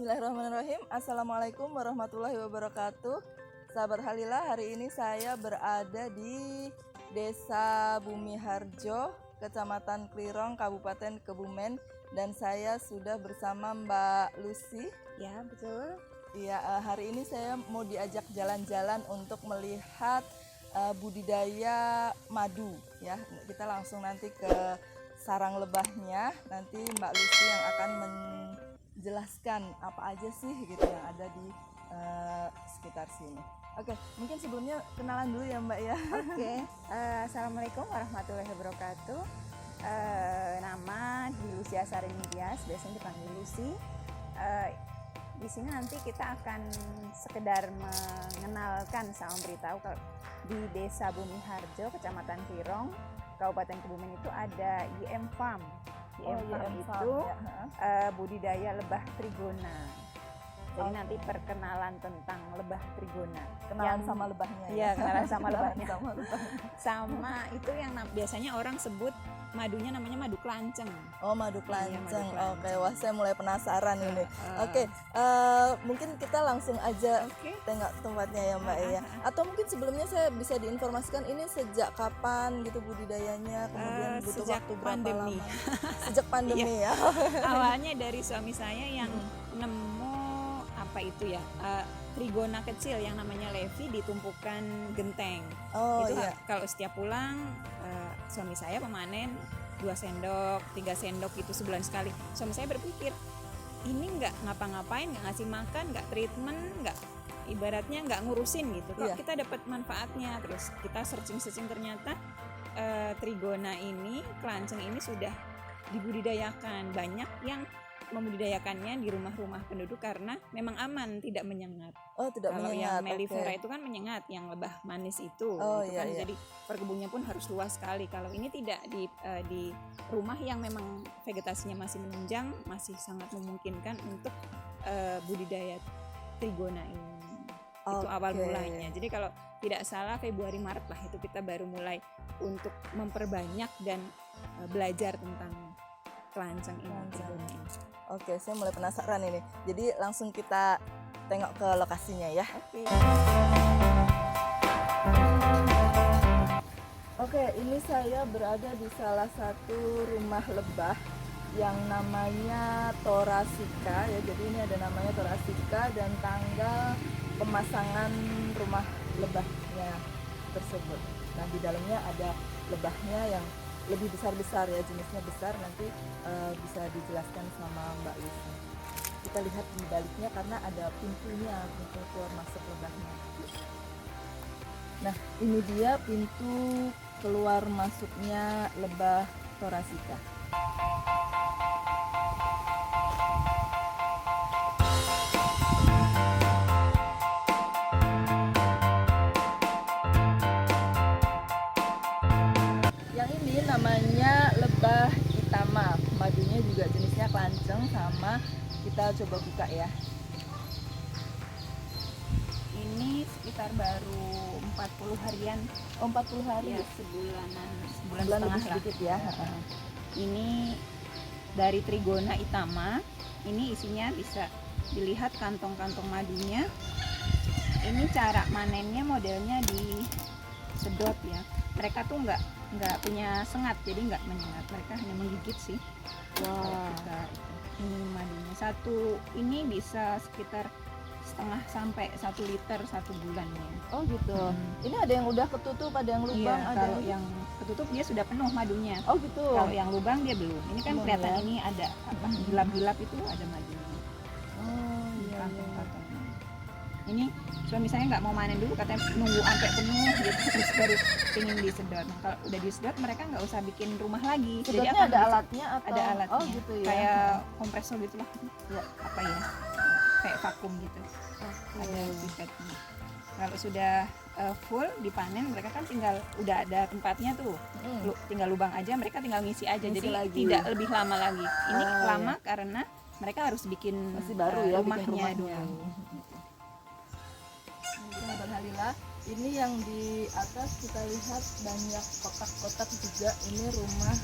Bismillahirrahmanirrahim. Assalamualaikum warahmatullahi wabarakatuh. Sahabat Halila, hari ini saya berada di Desa Bumi Harjo, Kecamatan Klirong, Kabupaten Kebumen, dan saya sudah bersama Mbak Lucy. Ya, betul. Iya, hari ini saya mau diajak jalan-jalan untuk melihat budidaya madu. Ya, kita langsung nanti ke sarang lebahnya. Nanti Mbak Lucy yang akan menjelaskan apa aja sih gitu yang ada di sekitar sini. Oke, mungkin sebelumnya kenalan dulu ya Mbak ya. Oke. Assalamualaikum warahmatullahi wabarakatuh. Nama di Lucy Asari Nidias, biasanya dipanggil Lucy. Di sini nanti kita akan sekedar mengenalkan sama beritahu kalau di Desa Bumi Harjo, Kecamatan Klirong, Kabupaten Kebumen itu ada YM Farm. YM Farm itu budidaya lebah trigona. Jadi nanti perkenalan tentang lebah trigona. Kenalan sama lebahnya ya. Iya, kenalan sama lebahnya. Sama lebahnya. Sama itu yang biasanya orang sebut madunya namanya madu kelanceng. Oh, madu kelanceng. Iya, madu Oke, wah saya mulai penasaran ini. Oke, mungkin kita langsung aja tengok tempatnya ya Mbak ya. Atau mungkin sebelumnya saya bisa diinformasikan ini sejak kapan gitu budidayanya, kemudian butuh Sejak waktu berapa pandemi. lama? Sejak pandemi ya. Awalnya dari suami saya yang nemu apa itu ya, trigona kecil yang namanya Levi di tumpukan genteng. Oh Itu iya. kalau setiap pulang suami saya pemanen 2 sendok, 3 sendok itu sebulan sekali. Suami saya berpikir ini nggak ngapa-ngapain, nggak ngasih makan, nggak treatment, nggak ibaratnya nggak ngurusin gitu. Kok kita dapat manfaatnya. Terus kita searching ternyata trigona ini, kelanceng ini sudah dibudidayakan. Banyak yang membudidayakannya di rumah-rumah penduduk karena memang aman, tidak menyengat. Oh, tidak Kalau menyengat. yang mellifera Oke. itu kan menyengat, yang lebah manis itu, Oh, itu iya, kan iya. jadi perkebunnya pun harus luas sekali. Kalau ini tidak di rumah yang memang vegetasinya masih menunjang, masih sangat memungkinkan untuk budidaya trigona ini. Itu awal Oke. mulanya. Jadi kalau tidak salah Februari Maret lah itu kita baru mulai untuk memperbanyak dan belajar tentang kelanceng ini. trigona ini. Oke, saya mulai penasaran ini. Jadi langsung kita tengok ke lokasinya ya. Oke, ini saya berada di salah satu rumah lebah yang namanya Thoracea ya. Jadi ini ada namanya Thoracea dan tanggal pemasangan rumah lebahnya tersebut. Nah, di dalamnya ada lebahnya yang lebih besar-besar ya, jenisnya besar, nanti bisa dijelaskan sama Mbak Lucy. Kita lihat di baliknya karena ada pintunya, pintu keluar masuk lebahnya. Nah, ini dia pintu keluar masuknya lebah Thoracea. Yang ini namanya lebah Itama, madunya juga jenisnya kelanceng sama. Kita coba buka ya. Ini sekitar baru 40 harian. Oh, 40 hari. Ya, sebulan Sebulan setengah lebih lah. sedikit ya. Ini dari Trigona Itama. Ini isinya bisa dilihat kantong-kantong madunya. Ini cara manennya modelnya disedot ya. Mereka tuh nggak punya sengat, jadi nggak menyengat. Mereka hanya menggigit sih. Wah. Ini madunya satu ini bisa sekitar setengah sampai 1 liter 1 bulannya. Oh gitu. Ini ada yang udah ketutup, ada yang lubang, Iya, ada kalau yang ketutup dia sudah penuh madunya. Oh gitu. Kalau yang lubang dia belum. Ini kan Belum, kelihatan ya. ini ada apa gilap-gilap itu ada madunya. Oh iya. Kantong-kantongnya. Ini suami saya nggak mau manen dulu, katanya nunggu sampai penuh gitu terus baru pingin disedot. Nah, kalau udah disedot mereka nggak usah bikin rumah lagi. Sedotnya akan ada alatnya atau? ada alatnya. Oh gitu ya. Kayak kompresor gitulah. Ya. Apa ya? Kayak vakum gitu. Oke. Ada pipetnya. Kalau sudah full dipanen, mereka kan tinggal udah ada tempatnya tuh. Tinggal lubang aja, mereka tinggal ngisi aja. Ngisi Jadi lagi. tidak lebih lama lagi. Ini Oh, lama karena mereka harus bikin Masih baru ya, bikin rumahnya rumahnya. dulu. Sahabat Halila, ini yang di atas kita lihat banyak kotak-kotak juga. Ini rumah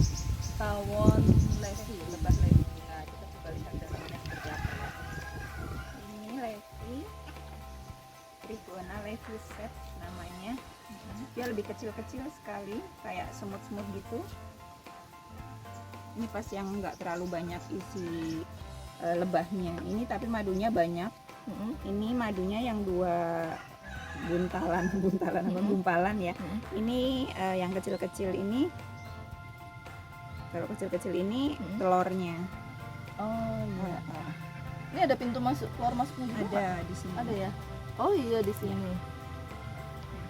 tawon Levi, lebah Levi. Nah, kita coba lihat dalamnya seperti apa. Trigona leafset namanya. Dia lebih kecil-kecil sekali, kayak semut-semut gitu. Ini pas yang nggak terlalu banyak isi lebahnya. Ini tapi madunya banyak. Ini madunya yang 2 buntalan apa gumpalan ya. Ini yang kecil-kecil ini, kalau kecil-kecil ini telurnya. Oh iya. Ini ada pintu masuk keluar masuknya juga nggak? Ada di sini. Ada ya. Oh iya di sini.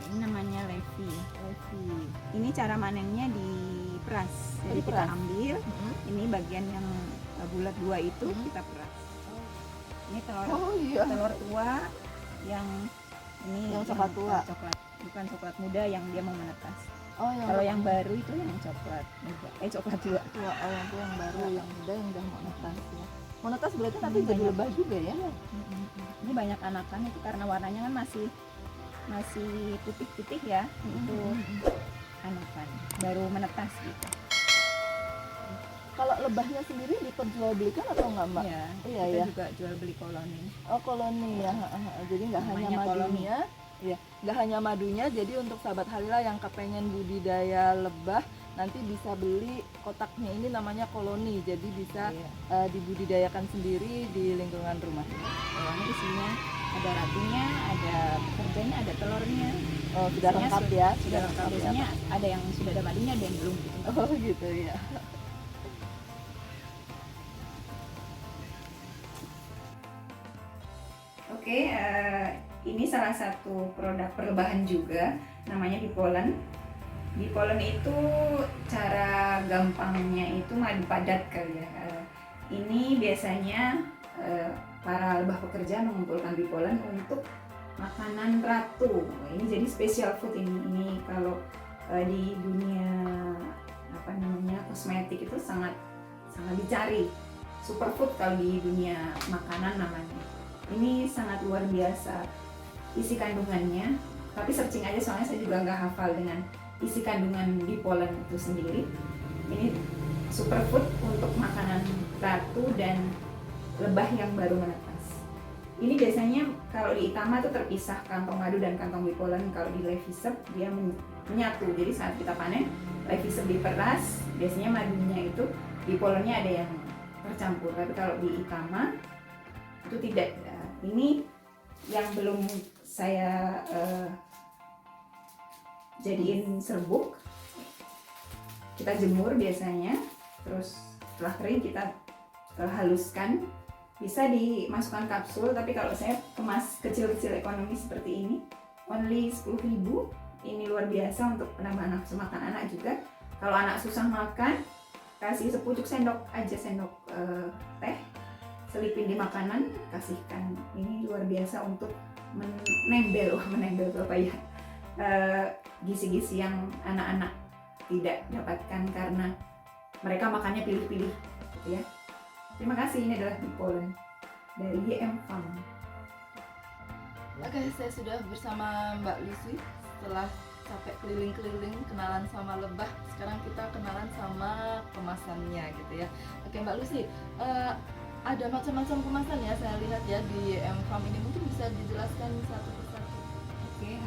Ini namanya levi. Levi. Ini cara manennya diperas. Jadi kita Diperas? ambil ini bagian yang bulat 2 itu kita peras. Ini telur Oh iya. telur tua yang ini Yang coklat tua. coklat, bukan coklat muda yang dia mau menetas. Oh yang Kalau yang baru itu yang coklat muda, coklat tua. tua. Oh yang tua yang baru, yang muda yang udah mau netas ya. Mau netas berarti nanti jadi Banyak. lebah juga ya? Ini banyak anakan itu karena warnanya kan masih putih-putih ya. Itu anakan baru menetas gitu. Kalau lebahnya sendiri diperjualbelikan atau enggak mbak? Iya, Iya kita ya. juga jual beli koloni. Oh koloni ya. Jadi nggak hanya Namanya koloni. madunya, ya nggak hanya madunya. Jadi untuk sahabat Halila yang kepengen budidaya lebah nanti bisa beli kotaknya ini namanya koloni. Jadi bisa Iya. dibudidayakan sendiri di lingkungan rumah. Koloni isinya ada ratunya, ada pekerjanya, ada telurnya. Oh sudah Isinya lengkap ya? Sudah lengkap. ya, Biasanya ada yang sudah ada madunya, ada yang belum. Gitu. Pak? Oh gitu ya. Oke, ini salah satu produk perlebahan juga, namanya Dipolen. Dipolen itu cara gampangnya itu madu padat kali ya. Ini biasanya para lebah pekerja mengumpulkan Dipolen untuk makanan ratu. Ini jadi special food ini kalau di dunia kosmetik itu sangat dicari. Superfood kalau di dunia makanan namanya. Ini sangat luar biasa isi kandungannya, tapi searching aja soalnya saya juga nggak hafal dengan isi kandungan Dipolen itu sendiri. Ini superfood untuk makanan ratu dan lebah yang baru menetas. Ini biasanya kalau di Itama itu terpisah kantong madu dan kantong Dipolen. Kalau di Levisep dia menyatu, jadi saat kita panen Levisep diperas, biasanya madunya itu Dipolennya ada yang tercampur, tapi kalau di Itama itu tidak. Ini yang belum saya jadiin serbuk, kita jemur biasanya, terus setelah kering kita haluskan, bisa dimasukkan kapsul. Tapi kalau saya kemas kecil-kecil ekonomi seperti ini only 10.000. Ini luar biasa untuk penambahan nafsu makan anak juga. Kalau anak susah makan, kasih sepucuk sendok aja, sendok teh, selipin di makanan, kasihkan. Ini luar biasa untuk menempel apa ya, gizi-gizi yang anak-anak tidak dapatkan karena mereka makannya pilih-pilih gitu ya. Terima kasih, ini adalah Dipolen dari YM Farm. Oke, saya sudah bersama Mbak Lucy setelah capek keliling-keliling kenalan sama lebah. Sekarang kita kenalan sama kemasannya gitu ya. Oke Mbak Lucy, ada macam-macam kemasan ya saya lihat ya di YM Farm ini, mungkin bisa dijelaskan satu persatu. Oke,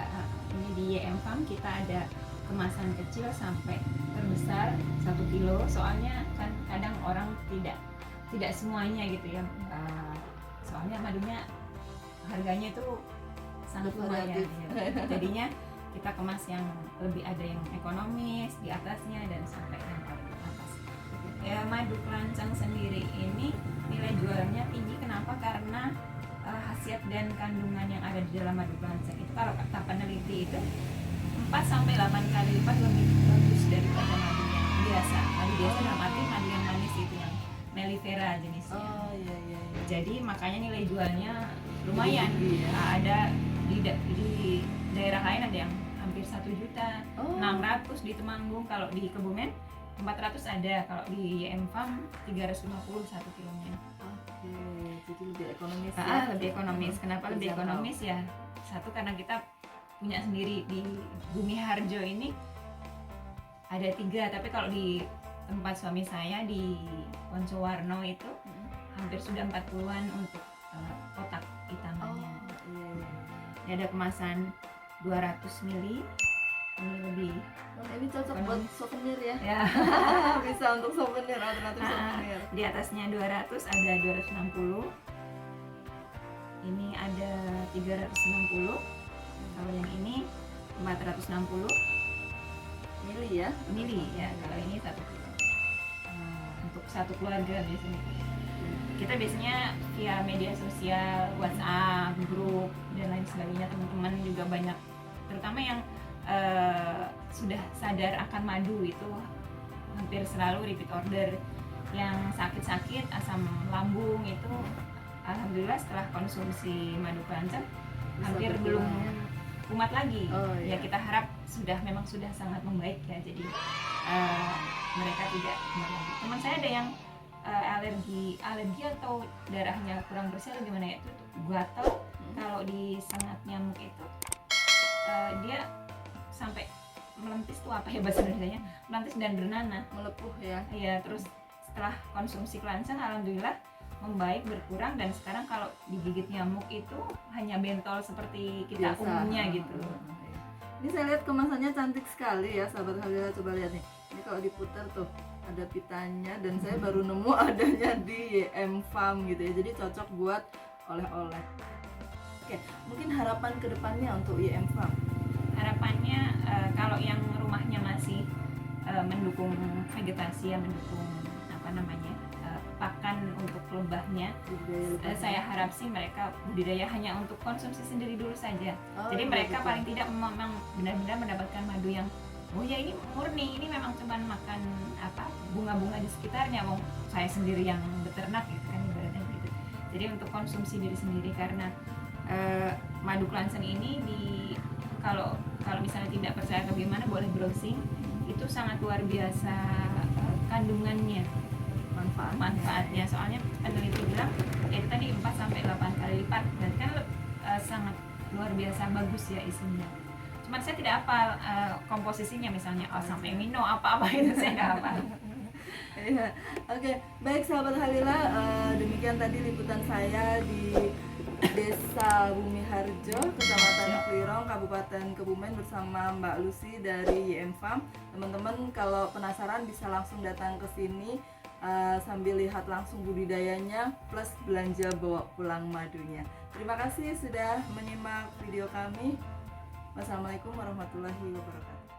ini di YM Farm kita ada kemasan kecil sampai terbesar 1 kilo. Soalnya kan kadang orang tidak semuanya gitu ya. Soalnya madunya harganya itu sangat lumayan ya. Jadinya kita kemas yang lebih, ada yang ekonomis di atasnya dan sampai yang paling atas. Ya, madu kelancang sendiri ini nilai jualnya tinggi. Kenapa? Karena khasiat dan kandungan yang ada di dalam madu kelancang itu kalau kata peneliti itu 4-8 kali lipat lebih bagus daripada madu yang biasa. Madu biasa dalam arti madu yang manis itu, yang mellifera jenisnya. Oh iya. Jadi makanya nilai jualnya lumayan. Iya. Ada di daerah lain ada yang hampir 1 juta, Oh. 600 di Temanggung. Kalau di Kebumen 400 ada. Kalau di YM Farm 350 1 kilonya. Oke, jadi lebih ekonomis ya. Lebih ekonomis. Kenapa lebih Terjangkau. ekonomis ya? Satu, karena kita punya sendiri di Bumi Harjo ini ada 3, tapi kalau di tempat suami saya di Poncowarno itu hampir sudah 40-an untuk kotak itamanya. Iya. Ini ada kemasan 200 ml. Ini lebih Ini cocok buat souvenir ya. ya. Bisa untuk souvenir, alternatif souvenir. Di atasnya 200, ada 260. Ini ada 360. Kalau yang ini 460 Mili ya. mili ya. Kalau ini 1 kilo. Untuk satu keluarga biasanya. Kita biasanya via media sosial, WhatsApp, grup dan lain sebagainya, teman-teman juga banyak, terutama yang sudah sadar akan madu itu hampir selalu repeat order. Yang sakit-sakit asam lambung itu alhamdulillah setelah konsumsi madu Klancen hampir belum kumat lagi. Ya kita harap memang sudah sangat membaik ya, jadi mereka tidak kumat lagi. Teman saya ada yang alergi atau darahnya kurang bersih atau gimana ya, itu gatal kalau disengat nyamuk itu, dia sampai melentis tuh apa ya bahasa Indonesianya, melentis dan bernanah, Melepuh ya. iya. Terus setelah konsumsi Klancen alhamdulillah membaik, berkurang, dan sekarang kalau digigit nyamuk itu hanya bentol seperti kita Biasa. umumnya gitu. Ini saya lihat kemasannya cantik sekali ya sahabat Halila, coba lihat nih. Ini kalau diputar tuh ada pitanya, dan saya baru nemu adanya di YM Farm gitu ya, jadi cocok buat oleh-oleh. Oke, mungkin harapan kedepannya untuk YM Farm? Harapannya kalau yang rumahnya masih mendukung vegetasi, ya mendukung pakan untuk lebahnya, saya harap sih mereka budidaya hanya untuk konsumsi sendiri dulu saja. Jadi mereka paling tidak memang benar-benar mendapatkan madu yang ya ini murni, ini memang cuman makan bunga-bunga di sekitarnya, mau saya sendiri yang beternak gitu kan ibaratnya gitu. Jadi untuk konsumsi diri sendiri, karena madu Klancen ini kalau misalnya tidak percaya atau gimana, boleh browsing, itu sangat luar biasa kandungannya, manfaatnya. Soalnya peneliti bilang itu tadi 4 sampai 8 kali lipat, berarti kan sangat luar biasa bagus ya isinya. Cuman saya tidak hafal komposisinya, misalnya sampai amino apa itu saya nggak hafal. Iya. Oke, baik sahabat Halila, demikian tadi liputan saya di Desa Bumi Harjo, Kecamatan Klirong, Kabupaten Kebumen, bersama Mbak Lucy dari YM Farm. Teman-teman kalau penasaran bisa langsung datang ke sini sambil lihat langsung budidayanya plus belanja bawa pulang madunya. Terima kasih sudah menyimak video kami. Wassalamualaikum warahmatullahi wabarakatuh.